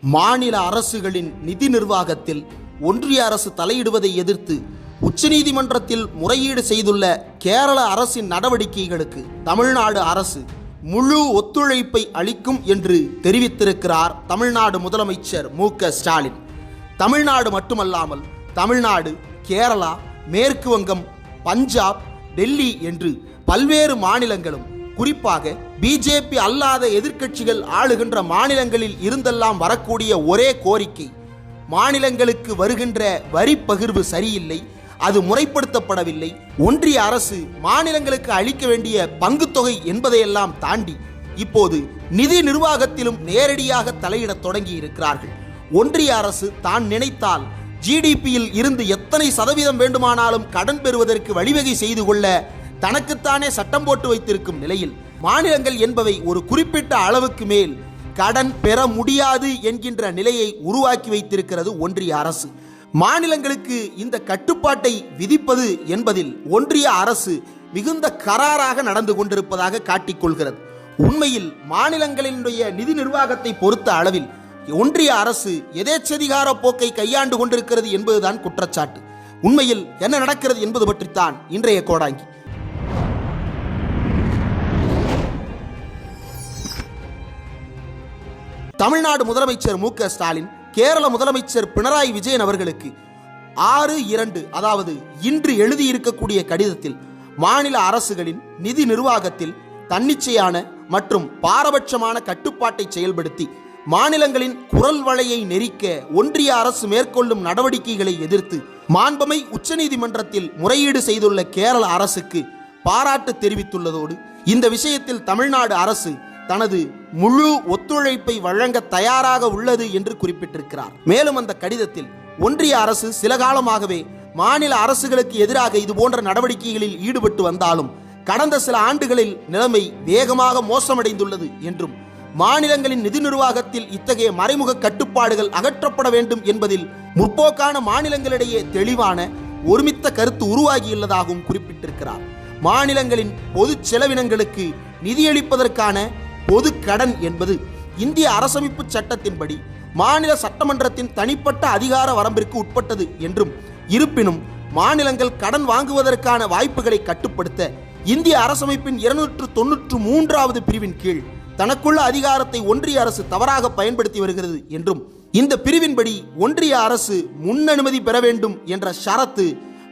மாநில அரசுகளின் நிதி நிர்வாகத்தில் ஒன்றிய அரசு தலையிடுவதை எதிர்த்து உச்சநீதிமன்றத்தில் முறையீடு செய்துள்ள கேரள அரசின் நடவடிக்கைகளுக்கு தமிழ்நாடு அரசு முழு ஒத்துழைப்பை அளிக்கும் என்று தெரிவித்திருக்கிறார் தமிழ்நாடு முதலமைச்சர் மு.க. ஸ்டாலின். தமிழ்நாடு மட்டுமல்லாமல் தமிழ்நாடு, கேரளா, மேற்கு வங்கம், பஞ்சாப், டெல்லி என்று பல்வேறு மாநிலங்களும், குறிப்பாக பிஜேபி அல்லாத எதிர்க்கட்சிகள் ஆளுகின்ற மாநிலங்களில் இருந்தெல்லாம் வரக்கூடிய ஒரே கோரிக்கை, மாநிலங்களுக்கு வருகின்ற வரி பகிர்வு சரியில்லை, அது முறைப்படுத்தப்படவில்லை, ஒன்றிய அரசு மாநிலங்களுக்கு அளிக்க வேண்டிய பங்குத்தொகை என்பதையெல்லாம் தாண்டி இப்போது நிதி நிர்வாகத்திலும் நேரடியாக தலையிடத் தொடங்கி இருக்கிறார்கள். ஒன்றிய அரசு தான் நினைத்தால் ஜிடிபியில் இருந்து எத்தனை சதவீதம் வேண்டுமானாலும் கடன் பெறுவதற்கு வழிவகை செய்து கொள்ள தனக்குத்தானே சட்டம் போட்டு வைத்திருக்கும் நிலையில் மாநிலங்கள் என்பவை ஒரு குறிப்பிட்ட அளவுக்கு மேல் கடன் பெற முடியாது என்கின்ற நிலையை உருவாக்கி வைத்திருக்கிறது ஒன்றிய அரசு. மாநிலங்களுக்கு இந்த கட்டுப்பாட்டை விதிப்பது என்பதில் ஒன்றிய அரசு மிகுந்த கராராக நடந்து கொண்டிருப்பதாக காட்டிக்கொள்கிறது. உண்மையில் மாநிலங்களினுடைய நிதி நிர்வாகத்தை பொறுத்த அளவில் ஒன்றிய அரசு எதேச்சதிகார போக்கை கையாண்டு கொண்டிருக்கிறது என்பதுதான் குற்றச்சாட்டு. உண்மையில் என்ன நடக்கிறது என்பது பற்றித்தான் இன்றைய கோடாங்கி. தமிழ்நாடு முதலமைச்சர் மு.க. ஸ்டாலின் கேரள முதலமைச்சர் பினராயி விஜயன் அவர்களுக்கு 6/2 அதாவது இன்று எழுதியிருக்கக்கூடிய கடிதத்தில் மாநில அரசுகளின் நிதி நிர்வாகத்தில் தன்னிச்சையான மற்றும் பாரபட்சமான கட்டுப்பாட்டை செயல்படுத்தி மாநிலங்களின் குரல் வளையை நெரிக்க ஒன்றிய அரசு மேற்கொள்ளும் நடவடிக்கைகளை எதிர்த்து மாண்புமை உச்சநீதிமன்றத்தில் முறையீடு செய்துள்ள கேரள அரசுக்கு பாராட்டு தெரிவித்துள்ளதோடு இந்த விஷயத்தில் தமிழ்நாடு அரசு தனது முழு ஒத்துழைப்பை வழங்க தயாராக உள்ளது என்று குறிப்பிட்டிருக்கிறார். மேலும் அந்த கடிதத்தில் ஒன்றிய அரசு சில காலமாகவே மாநில அரசுகளுக்கு எதிராக இதுபோன்ற நடவடிக்கைகளில் ஈடுபட்டு வந்தாலும் கடந்த சில ஆண்டுகளில் நிலைமை வேகமாக மோசமடைந்துள்ளது என்றும் மாநிலங்களின் நிதி நிர்வாகத்தில் இத்தகைய மறைமுக கட்டுப்பாடுகள் அகற்றப்பட வேண்டும் என்பதில் முற்போக்கான மாநிலங்களிடையே தெளிவான ஒருமித்த கருத்து உருவாகியுள்ளதாகவும் குறிப்பிட்டிருக்கிறார். மாநிலங்களின் பொது செலவினங்களுக்கு நிதியளிப்பதற்கான பொது கடன் என்பது இந்திய அரசமைப்பு சட்டத்தின்படி மாநில சட்டமன்றத்தின் தனிப்பட்ட அதிகார வரம்பிற்கு உட்பட்டது என்றும், இருப்பினும் மாநிலங்கள் கடன் வாங்குவதற்கான வாய்ப்புகளை கட்டுப்படுத்த இந்திய அரசமைப்பின் 293வது பிரிவின் கீழ் தனக்குள்ள அதிகாரத்தை ஒன்றிய அரசு தவறாக பயன்படுத்தி வருகிறது என்றும், இந்த பிரிவின்படி ஒன்றிய அரசு முன்னனுமதி பெற வேண்டும் என்ற ஷரத்து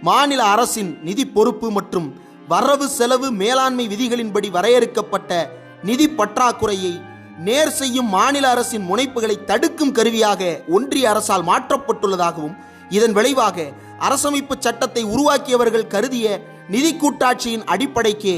மாநில அரசின் நிதி பொறுப்பு மற்றும் வரவு செலவு மேலாண்மை விதிகளின்படி வரையறுக்கப்பட்ட நிதி பற்றாக்குறையை நேர் செய்யும் மாநில அரசின் முனைப்புகளை தடுக்கும் கருவியாக ஒன்றிய அரசால் மாற்றப்பட்டுள்ளதாகவும், இதன் விளைவாக அரசமைப்பு சட்டத்தை உருவாக்கியவர்கள் கருதிய நிதி கூட்டாட்சியின் அடிப்படைக்கே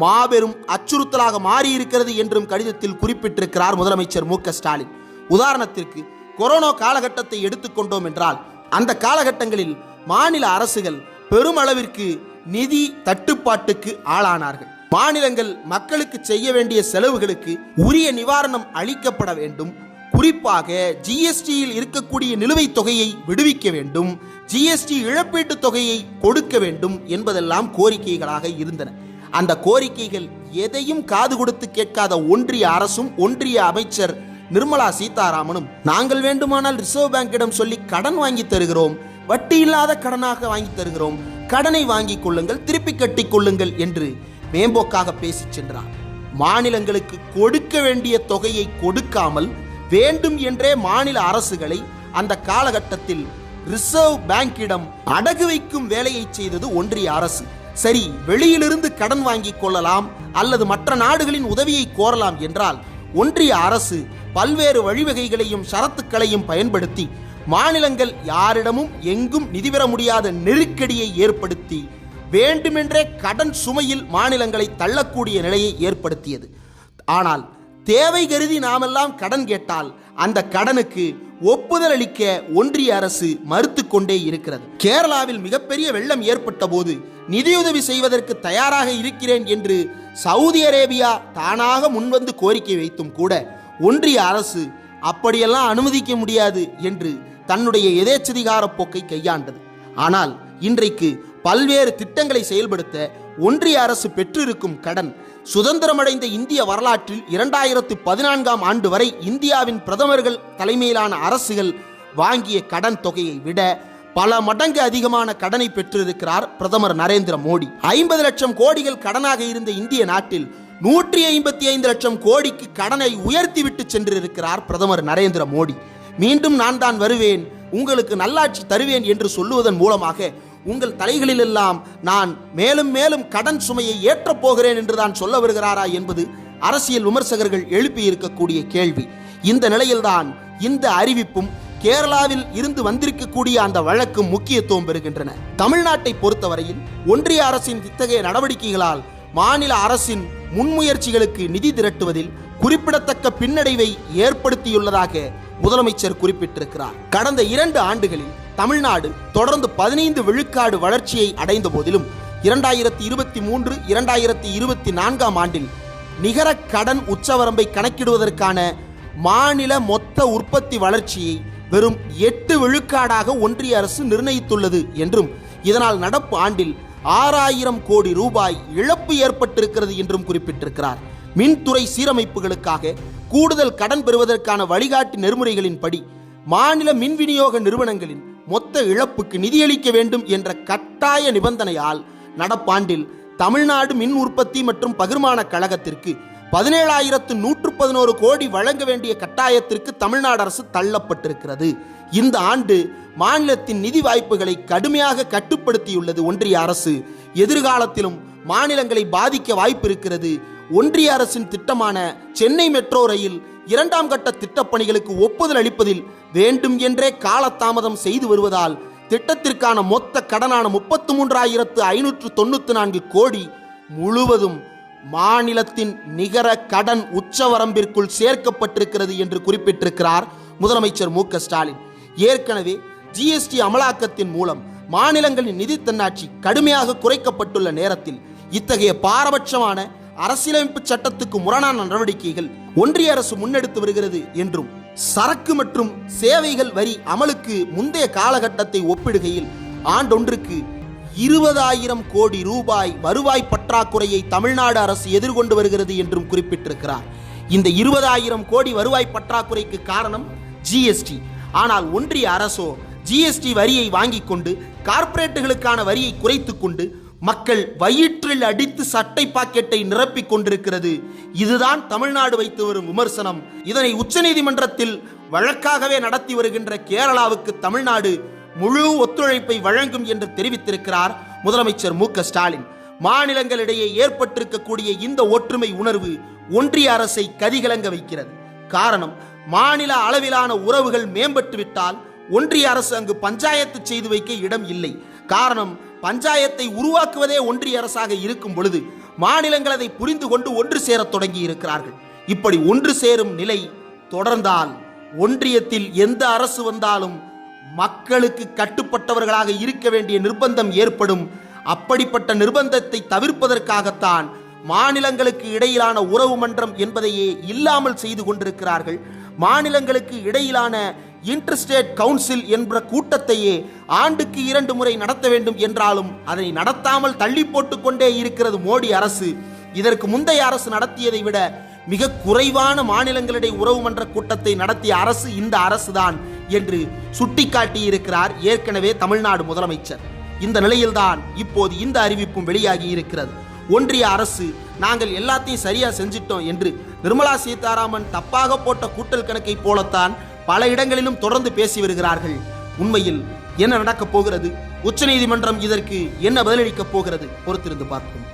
மாபெரும் அச்சுறுத்தலாக மாறியிருக்கிறது என்றும் கடிதத்தில் குறிப்பிட்டிருக்கிறார் முதலமைச்சர் மு.க. ஸ்டாலின். உதாரணத்திற்கு கொரோனா காலகட்டத்தை எடுத்துக்கொண்டோம் என்றால், அந்த காலகட்டங்களில் மாநில அரசுகள் பெருமளவிற்கு நிதி தட்டுப்பாட்டுக்கு ஆளானார்கள். மாநிலங்கள் மக்களுக்கு செய்ய வேண்டிய செலவுகளுக்கு உரிய நிவாரணம் அளிக்கப்பட வேண்டும், குறிப்பாக ஜிஎஸ்டியில் இருக்கக்கூடிய நிலுவைத் தொகையை விடுவிக்க வேண்டும், ஜிஎஸ்டி இழப்பீட்டு தொகையை கொடுக்க வேண்டும் என்பதெல்லாம் கோரிக்கைகளாக இருந்தன. அந்த கோரிக்கைகள் எதையும் காது கொடுத்து கேட்காத ஒன்றிய அரசும் ஒன்றிய அமைச்சர் நிர்மலா சீதாராமனும், நாங்கள் வேண்டுமானால் ரிசர்வ் பேங்கிடம் சொல்லி கடன் வாங்கி தருகிறோம், வட்டி இல்லாத கடனாக வாங்கி தருகிறோம், கடனை வாங்கிக் கொள்ளுங்கள், திருப்பி கட்டிக் கொள்ளுங்கள் என்று மேம்போக்காக பேசி சென்றார். மாநிலங்களுக்கு கொடுக்க வேண்டிய தொகையை கொடுக்காமல் வேண்டும் என்றே மாநில அரசுகளை அந்த காலகட்டத்தில் ரிசர்வ் பேங்கிடம் அடகு வைக்கும் வேலையை செய்தது ஒன்றிய அரசு. சரி, வெளியிலிருந்து கடன் வாங்கிக் கொள்ளலாம் அல்லது மற்ற நாடுகளின் உதவியை கோரலாம் என்றால், ஒன்றிய அரசு பல்வேறு வழிவகைகளையும் ஷரத்துக்களையும் பயன்படுத்தி மாநிலங்கள் யாரிடமும் எங்கும் நிதி பெற முடியாத நெருக்கடியை ஏற்படுத்தி வேண்டுமென்றே கடன் சுமையில் மாநிலங்களை தள்ளக்கூடிய நிலையை ஏற்படுத்தியது. ஆனால் தேவை கருதி நாமெல்லாம் கடன் கேட்டால் அந்த கடனுக்கு ஒப்புதல் அளிக்க ஒன்றிய அரசு மறுத்து கொண்டே இருக்கிறது. கேரளாவில் மிகப்பெரிய வெள்ளம் ஏற்பட்ட போது நிதியுதவி செய்வதற்கு தயாராக இருக்கிறேன் என்று சவுதி அரேபியா தானாக முன்வந்து கோரிக்கை வைத்தும் கூட ஒன்றிய அரசு அப்படியெல்லாம் அனுமதிக்க முடியாது என்று தன்னுடைய எதேச்சதிகார போக்கை கையாண்டது. ஆனால் இன்றைக்கு பல்வேறு திட்டங்களை செயல்படுத்த ஒன்றிய அரசு பெற்றிருக்கும் கடன் சுதந்திரமடைந்த இந்திய வரலாற்றில் 2014ஆம் ஆண்டு வரை இந்தியாவின் பிரதமர்கள் தலைமையிலான அரசுகள் வாங்கிய கடன் தொகையை விட பல மடங்கு அதிகமான கடனை பெற்றிருக்கிறார் பிரதமர் நரேந்திர மோடி. 50 லட்சம் கோடிகள் கடனாக இருந்த இந்திய நாட்டில் 155 லட்சம் கோடிக்கு கடனை உயர்த்திவிட்டு சென்றிருக்கிறார் பிரதமர் நரேந்திர மோடி. மீண்டும் நான் தான் வருவேன், உங்களுக்கு நல்லாட்சி தருவேன் என்று சொல்லுவதன் மூலமாக உங்கள் தலைகளிலெல்லாம் நான் மேலும் மேலும் கடன் சுமையை ஏற்றப் போகிறேன் என்று தான் சொல்ல வருகிறாரா என்பது அரசியல் விமர்சகர்கள் எழுப்பியிருக்கக்கூடிய கேள்வி. இந்த நிலையில்தான் இந்த அறிவிப்பும் கேரளாவில் இருந்து வந்திருக்கக்கூடிய அந்த வழக்கும் முக்கியத்துவம் பெறுகின்றன. தமிழ்நாட்டை பொறுத்தவரையில் ஒன்றிய அரசின் இத்தகைய நடவடிக்கைகளால் மாநில அரசின் முன்முயற்சிகளுக்கு நிதி திரட்டுவதில் குறிப்பிடத்தக்க பின்னடைவை ஏற்படுத்தியுள்ளதாக முதலமைச்சர் குறிப்பிட்டிருக்கிறார். கடந்த 2 ஆண்டுகளில் தமிழ்நாடு தொடர்ந்து 15 விழுக்காடு வளர்ச்சியை அடைந்த போதிலும் 2023, 2024ஆம் ஆண்டில் நிகர கடன் உச்சவரம்பை கணக்கிடுவதற்கான மாநில மொத்த உற்பத்தி வளர்ச்சியை வெறும் 8 விழுக்காடாக ஒன்றிய அரசு நிர்ணயித்துள்ளது என்றும் இதனால் நடப்பு ஆண்டில் 6000 கோடி ரூபாய் இழப்பு ஏற்பட்டிருக்கிறது என்றும் குறிப்பிட்டிருக்கிறார். மின்துறை சீரமைப்புகளுக்காக கூடுதல் கடன் பெறுவதற்கான வழிகாட்டு நெறிமுறைகளின்படி மாநில மின் விநியோக நிறுவனங்களின் மொத்த இழப்புக்கு நிதியளிக்க வேண்டும் என்ற கட்டாய நிபந்தனையால் நடப்பாண்டில் தமிழ்நாடு மின் உற்பத்தி மற்றும் பகிர்மான கழகத்திற்கு 17,111 கோடி வழங்க வேண்டிய கட்டாயத்திற்கு தமிழ்நாடு அரசு தள்ளப்பட்டிருக்கிறது. இந்த ஆண்டு மாநிலத்தின் நிதி வாய்ப்புகளை கடுமையாக கட்டுப்படுத்தியுள்ளது ஒன்றிய அரசு. எதிர்காலத்திலும் மாநிலங்களை பாதிக்க வாய்ப்பு இருக்கிறது. ஒன்றிய அரசின் திட்டமான சென்னை மெட்ரோ ரயில் 2ஆம் கட்ட திட்டப்பணிகளுக்கு ஒப்புதல் அளிப்பதில் வேண்டும் என்றே காலதாமதம் செய்து வருவதால் திட்டத்திற்கான மொத்த கடனான 33,594 கோடி முழுவதும் மாநிலத்தின் நிகர கடன் உச்சவரம்பிற்குள் சேர்க்கப்பட்டிருக்கிறது என்று குறிப்பிட்டிருக்கிறார் முதலமைச்சர் மு க ஸ்டாலின். ஏற்கனவே ஜிஎஸ்டி அமலாக்கத்தின் மூலம் மாநிலங்களின் நிதி தன்னாட்சி கடுமையாக குறைக்கப்பட்டுள்ள நேரத்தில் இத்தகைய பாரபட்சமான அரசியலமைப்பு சட்டத்துக்கு முரணான நடவடிக்கைகள் ஒன்றிய அரசு முன்னெடுத்து வருகிறது என்றும் சரக்கு மற்றும் சேவைகள் வரி அமலுக்கு முந்தைய காலகட்டத்தை ஒப்பிடுகையில் ஆண்டொன்றுக்கு 20,000 கோடி ரூபாய் வருவாய் பற்றாக்குறையை தமிழ்நாடு அரசு எதிர்கொண்டு வருகிறது என்றும் குறிப்பிட்டிருக்கிறார். இந்த 20,000 கோடி வருவாய் பற்றாக்குறைக்கு காரணம் ஜிஎஸ்டி. ஆனால் ஒன்றிய அரசோ ஜிஎஸ்டி வரியை வாங்கிக் கொண்டு கார்ப்பரேட்டுகளுக்கான வரியை குறைத்துக் கொண்டு மக்கள் வயிற்றில் அடித்து சட்டை பாக்கெட்டை நிரப்பிக் கொண்டிருக்கிறது. இதுதான் தமிழ்நாடு வைத்து வரும் விமர்சனம். இதனை உச்சநீதிமன்றத்தில் வழக்காகவே நடத்தி வருகின்ற கேரளாவுக்கு தமிழ்நாடு முழு ஒத்துழைப்பை வழங்கும் என்று தெரிவித்திருக்கிறார் முதலமைச்சர் மு க ஸ்டாலின். மாநிலங்களிடையே ஏற்பட்டிருக்கக்கூடிய இந்த ஒற்றுமை உணர்வு ஒன்றிய அரசை கதிகலங்க வைக்கிறது. காரணம், மாநில அளவிலான உறவுகள் மேம்பட்டுவிட்டால் ஒன்றிய அரசு அங்கு பஞ்சாயத்து செய்து வைக்க இடம் இல்லை. காரணம், பஞ்சாயத்தை உருவாக்குவதே ஒன்றிய அரசாக இருக்கும் பொழுது மாநிலங்கள் அதை புரிந்து கொண்டு ஒன்று சேரத் தொடங்கி இருக்கிறார்கள். இப்படி ஒன்று சேரும் நிலை தொடர்ந்தால் ஒன்றியத்தில் எந்த அரசு வந்தாலும் மக்களுக்கு கட்டுப்பட்டவர்களாக இருக்க வேண்டிய நிர்பந்தம் ஏற்படும். அப்படிப்பட்ட நிர்பந்தத்தை தவிர்ப்பதற்காகத்தான் மாநிலங்களுக்கு இடையிலான உறவு மன்றம் என்பதையே இல்லாமல் செய்து கொண்டிருக்கிறார்கள். மாநிலங்களுக்கு இடையிலான இன்டர்ஸ்டேட் கவுன்சில் என்ற கூட்டத்தையே ஆண்டுக்கு 2 முறை நடத்த வேண்டும் என்றாலும் அதை நடத்தாமல் தள்ளி போட்டுக் கொண்டே இருக்கிறது மோடி அரசு. இதற்கு முந்தைய அரசு நடத்தியதை விட மிக குறைவான மாநிலங்களிடையே உறவு மன்ற கூட்டத்தை நடத்திய அரசு இந்த அரசுதான் என்று சுட்டிக்காட்டியிருக்கிறார் ஏற்கனவே தமிழ்நாடு முதலமைச்சர். இந்த நிலையில்தான் இப்போது இந்த அறிவிப்பும் வெளியாகி இருக்கிறது. ஒன்றிய அரசு நாங்கள் எல்லாத்தையும் சரியா செஞ்சிட்டோம் என்று நிர்மலா சீதாராமன் தப்பாக போட்ட கூட்டல் கணக்கை போலத்தான் பல இடங்களிலும் தொடர்ந்து பேசி வருகிறார்கள். உண்மையில் என்ன நடக்கப் போகிறது? உச்சநீதிமன்றம் இதற்கு என்ன பதிலளிக்கப் போகிறது? பொறுத்திருந்து பார்ப்போம்.